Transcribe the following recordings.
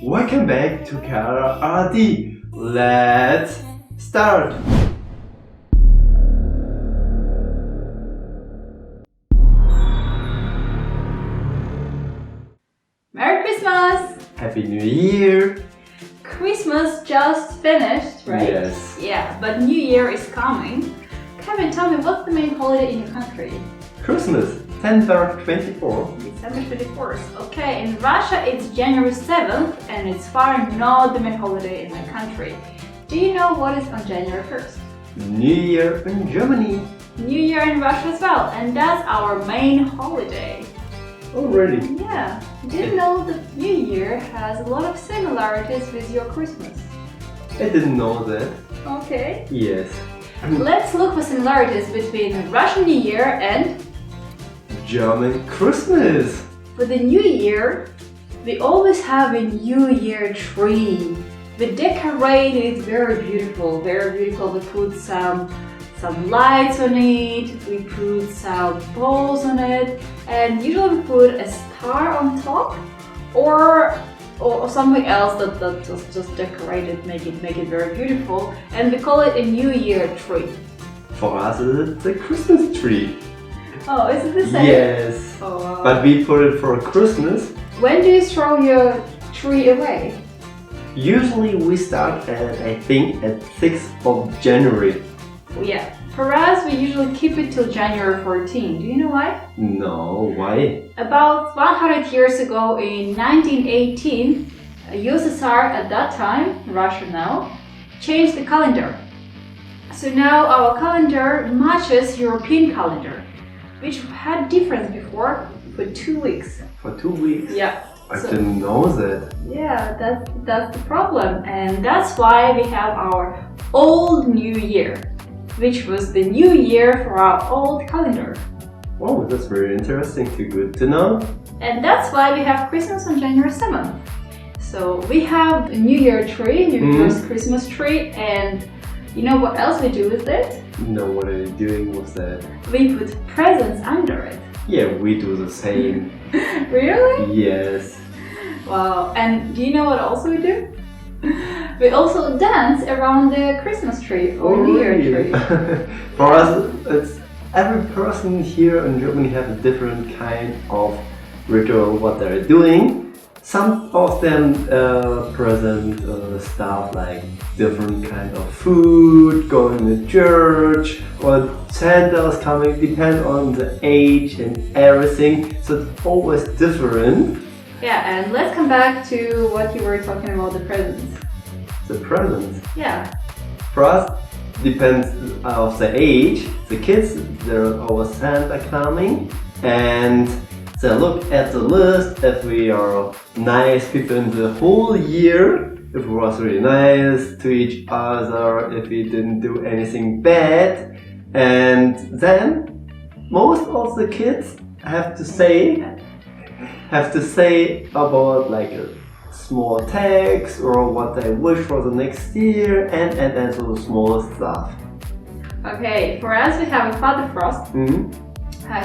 Welcome back to KeAllaRD. Let's start. Merry Christmas! Happy New Year. Christmas just finished, right? Yes. Yeah, but New Year is coming. Kevin, tell me, what's the main holiday in your country? Christmas, December 24. December 24th. Okay, in Russia it's January 7th and it's far not the main holiday in my country. Do you know what is on January 1st? New Year in Germany. New Year in Russia as well, and that's our main holiday. Oh, really? Yeah. Did you know that New Year has a lot of similarities with your Christmas? I didn't know that. Okay. Yes. Let's look for similarities between Russian New Year and German Christmas. for the New Year. We always have a New Year tree. We decorate it very beautiful, very beautiful. We put some lights on it, we put some balls on it, and usually we put a star on top or something else that just decorate it, make it very beautiful, and we call it a New Year tree. For us, it's a Christmas tree. Oh, is it the same? Yes. Oh, wow. But we put it for Christmas. When do you throw your tree away? Usually we start I think at 6th of January. Yeah, for us we usually keep it till January 14. Do you know why? No, why? About 100 years ago in 1918, USSR at that time, Russia now, changed the calendar. So now our calendar matches European calendar, which had difference before for 2 weeks. For 2 weeks? Yeah. I didn't know that. Yeah, that's the problem, and that's why we have our old New Year, which was the new year for our old calendar. Oh, that's very interesting, good to know. And that's why we have Christmas on January 7th. So we have a New Year tree, New Year's Christmas tree, and you know what else we do with it? No, what are you doing with that? We put presents under it. Yeah, we do the same. Really? Yes. Wow, and do you know what also we do? We also dance around the Christmas tree or New Year tree. For us, it's every person here in Germany have a different kind of ritual what they're doing. Some of them present stuff like different kind of food, going to church, or Santa's coming, depend on the age and everything. So it's always different. Yeah, and let's come back to what you were talking about, the presents. The presents. Yeah. For us, depends of the age. The kids, they're always Santa coming, and they look at the list if we are nice people in the whole year, if we was really nice to each other, if we didn't do anything bad, and then most of the kids have to say about like a small text or what they wish for the next year and so small stuff. Okay, for us we have a Father Frost.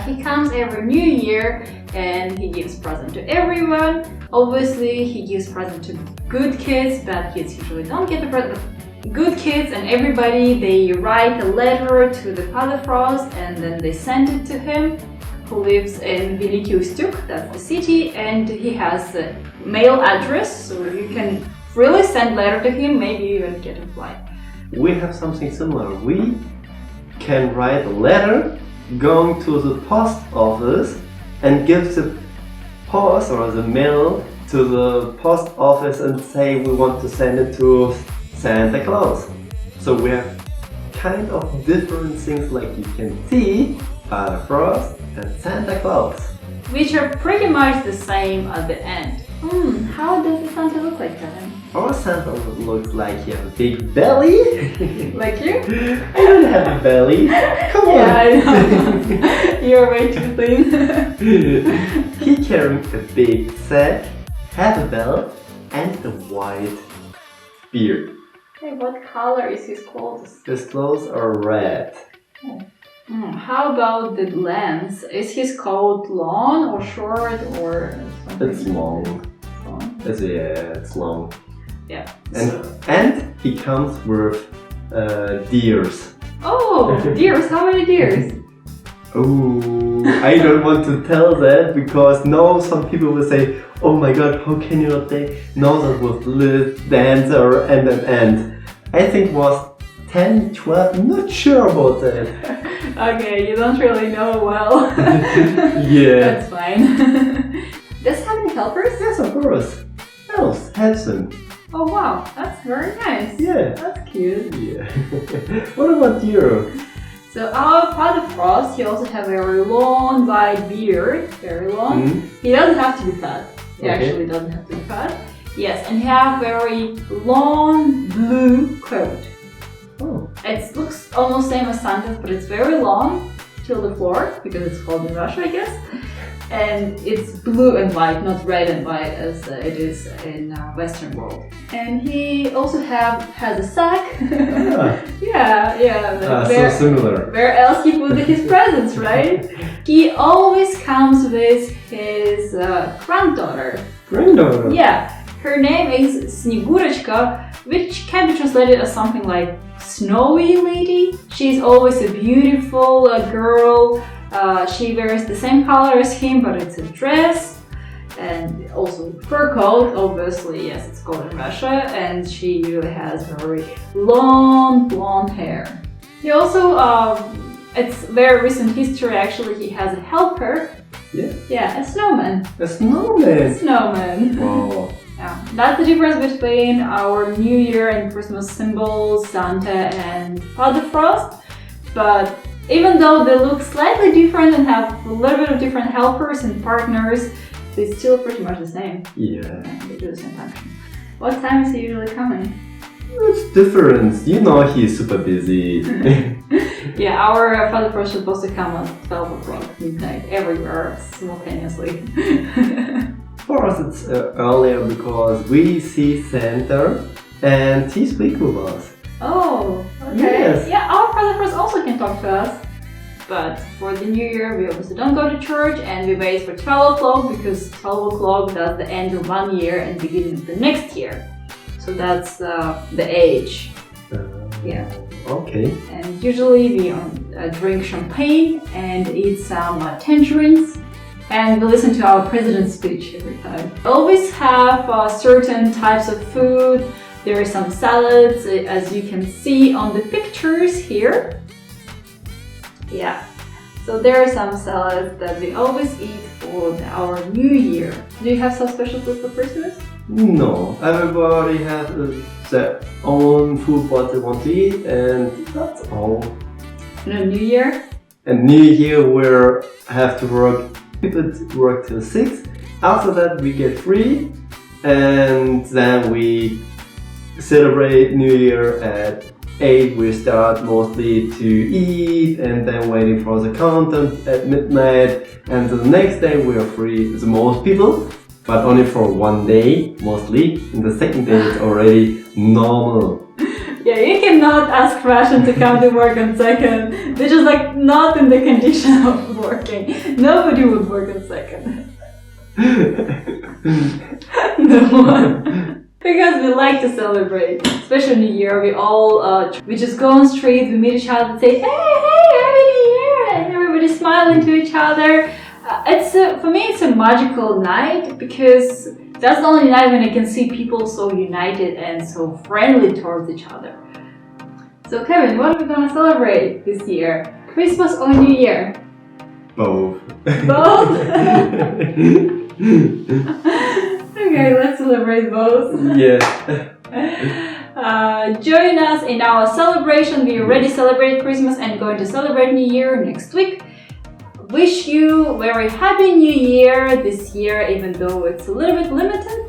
He comes every New Year and he gives present to everyone. Obviously he gives present to good kids, bad kids usually don't get the present. Good kids and everybody, they write a letter to the Father Frost and then they send it to him, who lives in Veliki Ustюг, that's the city, and he has a mail address, so you can really send letter to him, maybe even get a reply. We have something similar. We can write a letter going to the post office and give the post or the mail to the post office and say we want to send it to Santa Claus. So we have kind of different things like you can see, Father Frost and Santa Claus, which are pretty much the same at the end. How does the Santa look like, Kevin? Our Santa looks like he has a big belly. Like you? I don't have a belly. Come on. Yeah, I know. You're way too thin. He carries a big sack, has a belt, and a white beard. Hey, what color is his clothes? His clothes are red. How about the length? Is his coat long or short or something? It's long. Long. It's long. Yeah. And he comes with deers. Oh, deers! How many deers? Oh, I don't want to tell that because now some people will say, "Oh my God, how can you not say no that was little dancer and?" I think it was 10, 12. Not sure about that. Okay, you don't really know well. Yeah. That's fine. Does it have any helpers? Yes, of course. Handsome. Oh wow, that's very nice. Yeah. That's cute. Yeah. What about you? So our Father Frost, he also has a very long white beard, very long. Mm. He doesn't have to be fat. He Okay. actually doesn't have to be fat. Yes, and he has very long blue coat. Oh. It looks almost same as Santa's, but it's very long till the floor because it's cold in Russia, I guess. And it's blue and white, not red and white as it is in Western world. And he also has a sack. Ah. Yeah. So similar. Where else he put his presents, right? He always comes with his granddaughter. Granddaughter. Yeah, her name is Снегурочка, which can be translated as something like snowy lady. She's always a beautiful girl. She wears the same color as him, but it's a dress. And also fur coat, obviously, yes, it's cold in Russia. And she usually has very long blonde hair. He also, it's very recent history actually, he has a helper. Yeah. Yeah, a snowman. A snowman. Snowman. Wow. Yeah, that's the difference between our New Year and Christmas symbols, Santa and Father Frost. But even though they look slightly different and have a little bit of different helpers and partners, they're still pretty much the same. Yeah. They do the same function. What time is he usually coming? It's different. You know he's super busy. Yeah, our Father Frost is supposed to come at 12 o'clock midnight everywhere simultaneously. For us it's earlier because we see Santa and he speaks with us. Oh, okay. Yes. Yeah, our Father Frost also can talk to us. But for the New Year, we obviously don't go to church and we wait for 12 o'clock because 12 o'clock does the end of one year and beginning of the next year. So that's the age. Yeah. Okay. And usually we drink champagne and eat some tangerines. And we listen to our president's speech every time. We always have certain types of food. There are some salads, as you can see on the pictures here. Yeah, so there are some salads that we always eat for our New Year. Do you have some special food for Christmas? No, everybody has their own food what they want to eat and that's all. No, New Year? And New Year we have to work, people work till 6. After that we get free and then we celebrate New Year at 8. We start mostly to eat and then waiting for the content at midnight, and the next day we are free, the most people, but only for one day mostly, and the second day it's already normal. Yeah, you cannot ask Russian to come to work on second. They're just like not in the condition of working. Nobody would work on second. No one. Because we like to celebrate, especially New Year. We just go on street, we meet each other and say, hey, Happy New Year! And everybody's smiling to each other. For me, it's a magical night because that's the only night when I can see people so united and so friendly towards each other. So Kevin, what are we gonna celebrate this year? Christmas or New Year? Both. Both? Okay, let's celebrate both. Yeah. Join us in our celebration. We already celebrated Christmas and going to celebrate New Year next week. Wish you a very happy New Year this year, even though it's a little bit limited.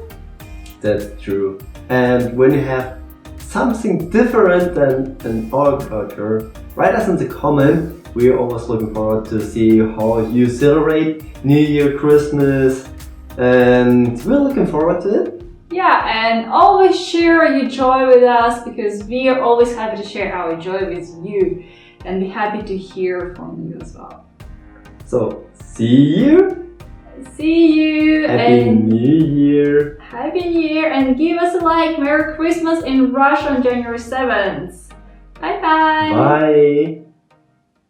That's true. And when you have something different than our culture, write us in the comment. We're always looking forward to see how you celebrate New Year, Christmas, and we're looking forward to it. Yeah, and always share your joy with us because we are always happy to share our joy with you and be happy to hear from you as well. So, see you see you. Happy New Year. Happy New Year, and give us a like. Merry Christmas in Russia on January 7th. Bye bye. Bye.